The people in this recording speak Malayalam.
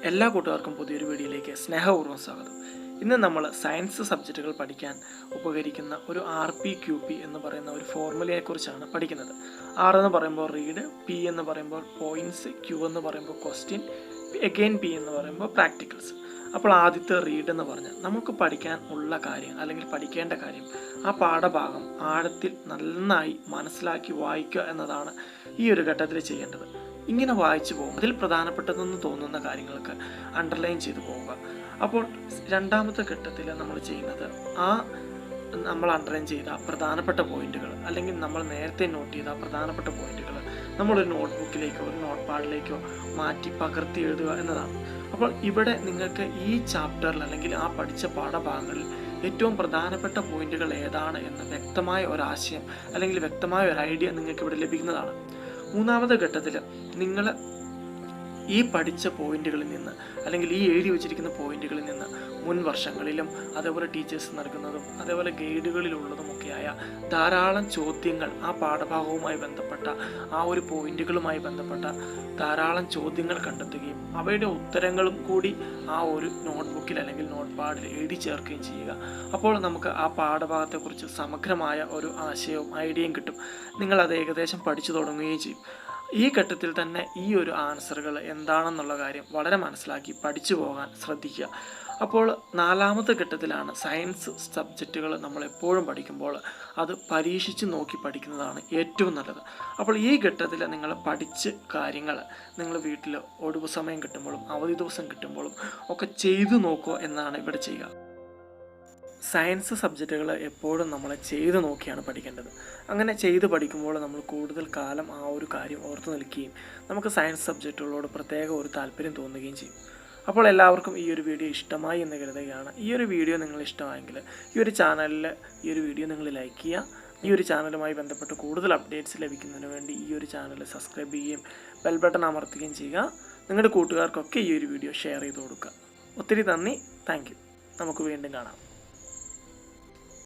എല്ലാ കൂട്ടുകാർക്കും പുതിയൊരു വീഡിയോയിലേക്ക് സ്നേഹപൂർവ്വം സ്വാഗതം. ഇന്ന് നമ്മൾ സയൻസ് സബ്ജക്റ്റുകൾ പഠിക്കാൻ ഉപകരിക്കുന്ന ഒരു RPQP എന്ന് പറയുന്ന ഒരു ഫോർമുലയെക്കുറിച്ചാണ് പഠിക്കുന്നത്. R എന്ന് പറയുമ്പോൾ റീഡ്, P എന്ന് പറയുമ്പോൾ പോയിൻറ്റ്സ്, Q എന്ന് പറയുമ്പോൾ ക്വസ്റ്റ്യൻ, അഗെയിൻ P എന്ന് പറയുമ്പോൾ പ്രാക്ടിക്കൽസ്. അപ്പോൾ ആദ്യത്തെ റീഡ് എന്ന് പറഞ്ഞാൽ നമുക്ക് പഠിക്കാൻ ഉള്ള കാര്യം അല്ലെങ്കിൽ പഠിക്കേണ്ട കാര്യം ആ പാഠഭാഗം ആഴത്തിൽ നന്നായി മനസ്സിലാക്കി വായിക്കുക എന്നതാണ് ഈ ഒരു ഘട്ടത്തിൽ ചെയ്യേണ്ടത്. ഇങ്ങനെ വായിച്ചു പോകും അതിൽ പ്രധാനപ്പെട്ടതെന്ന് തോന്നുന്ന കാര്യങ്ങൾക്ക് അണ്ടർലൈൻ ചെയ്തു പോവുക. അപ്പോൾ രണ്ടാമത്തെ ഘട്ടത്തിൽ നമ്മൾ ചെയ്യുന്നത് നമ്മൾ അണ്ടർലൈൻ ചെയ്ത പ്രധാനപ്പെട്ട പോയിന്റുകൾ അല്ലെങ്കിൽ നമ്മൾ നേരത്തെ നോട്ട് ചെയ്ത പ്രധാനപ്പെട്ട പോയിന്റുകൾ നമ്മളൊരു നോട്ട്ബുക്കിലേക്കോ ഒരു നോട്ട് പാഡിലേക്കോ മാറ്റി പകർത്തി എഴുതുക എന്നതാണ്. അപ്പോൾ ഇവിടെ നിങ്ങൾക്ക് ഈ ചാപ്റ്ററിൽ അല്ലെങ്കിൽ ആ പഠിച്ച പാഠഭാഗങ്ങളിൽ ഏറ്റവും പ്രധാനപ്പെട്ട പോയിന്റുകൾ ഏതാണ് എന്ന് വ്യക്തമായ ഒരാശയം അല്ലെങ്കിൽ വ്യക്തമായ ഒരു ഐഡിയ നിങ്ങൾക്ക് ഇവിടെ ലഭിക്കുന്നതാണ്. മൂന്നാമത്തെ ഘട്ടത്തിൽ നിങ്ങൾ ഈ പഠിച്ച പോയിന്റുകളിൽ നിന്ന് അല്ലെങ്കിൽ ഈ എഴുതി വെച്ചിരിക്കുന്ന പോയിന്റുകളിൽ നിന്ന് മുൻ വർഷങ്ങളിലും അതേപോലെ ടീച്ചേഴ്സ് നൽകുന്നതും അതേപോലെ ഗൈഡുകളിലുള്ളതുമൊക്കെയായ ധാരാളം ചോദ്യങ്ങൾ ആ പാഠഭാഗവുമായി ബന്ധപ്പെട്ട ആ ഒരു പോയിന്റുകളുമായി ബന്ധപ്പെട്ട ധാരാളം ചോദ്യങ്ങൾ കണ്ടെത്തുകയും അവയുടെ ഉത്തരങ്ങളും കൂടി ആ ഒരു നോട്ട്ബുക്കിൽ അല്ലെങ്കിൽ നോട്ട് പാഡിൽ എഴുതി ചേർക്കുകയും ചെയ്യുക. അപ്പോൾ നമുക്ക് ആ പാഠഭാഗത്തെക്കുറിച്ച് സമഗ്രമായ ഒരു ആശയവും ഐഡിയയും കിട്ടും. നിങ്ങളത് ഏകദേശം പഠിച്ചു തുടങ്ങുകയും ചെയ്യും. ഈ ഘട്ടത്തിൽ തന്നെ ഈ ഒരു ആൻസറുകൾ എന്താണെന്നുള്ള കാര്യം വളരെ മനസ്സിലാക്കി പഠിച്ചു പോകാൻ ശ്രദ്ധിക്കുക. അപ്പോൾ നാലാമത്തെ ഘട്ടത്തിലാണ് സയൻസ് സബ്ജക്റ്റുകൾ നമ്മൾ എപ്പോഴും പഠിക്കുമ്പോൾ അത് പരീക്ഷിച്ച് നോക്കി പഠിക്കുന്നതാണ് ഏറ്റവും നല്ലത്. അപ്പോൾ ഈ ഘട്ടത്തിൽ നിങ്ങൾ പഠിച്ച് കാര്യങ്ങൾ നിങ്ങൾ വീട്ടിൽ ഒഴിവു സമയം കിട്ടുമ്പോഴും അവധി ദിവസം കിട്ടുമ്പോഴും ഒക്കെ ചെയ്തു നോക്കുക എന്നാണ് ഇവിടെ ചെയ്യുക. സയൻസ് സബ്ജക്റ്റുകൾ എപ്പോഴും നമ്മൾ ചെയ്ത് നോക്കിയാണ് പഠിക്കേണ്ടത്. അങ്ങനെ ചെയ്ത് പഠിക്കുമ്പോൾ നമ്മൾ കൂടുതൽ കാലം ആ ഒരു കാര്യം ഓർത്തു നിൽക്കുകയും നമുക്ക് സയൻസ് സബ്ജക്റ്റുകളോട് പ്രത്യേക ഒരു താല്പര്യം തോന്നുകയും ചെയ്യും. അപ്പോൾ എല്ലാവർക്കും ഈ ഒരു വീഡിയോ ഇഷ്ടമായി എന്ന് കരുതുകയാണ്. ഈ ഒരു വീഡിയോ നിങ്ങൾ ഇഷ്ടമായെങ്കിൽ ഈ ഒരു ചാനലിൽ ഈ ഒരു വീഡിയോ നിങ്ങൾ ലൈക്ക് ചെയ്യുക. ഈ ഒരു ചാനലുമായി ബന്ധപ്പെട്ട് കൂടുതൽ അപ്ഡേറ്റ്സ് ലഭിക്കുന്നതിന് വേണ്ടി ഈ ഒരു ചാനൽ സബ്സ്ക്രൈബ് ചെയ്യുകയും ബെൽ ബട്ടൺ അമർത്തുകയും ചെയ്യുക. നിങ്ങളുടെ കൂട്ടുകാർക്കൊക്കെ ഈ ഒരു വീഡിയോ ഷെയർ ചെയ്ത് കൊടുക്കുക. ഒത്തിരി നന്ദി. Thank you. നമുക്ക് വീണ്ടും കാണാം.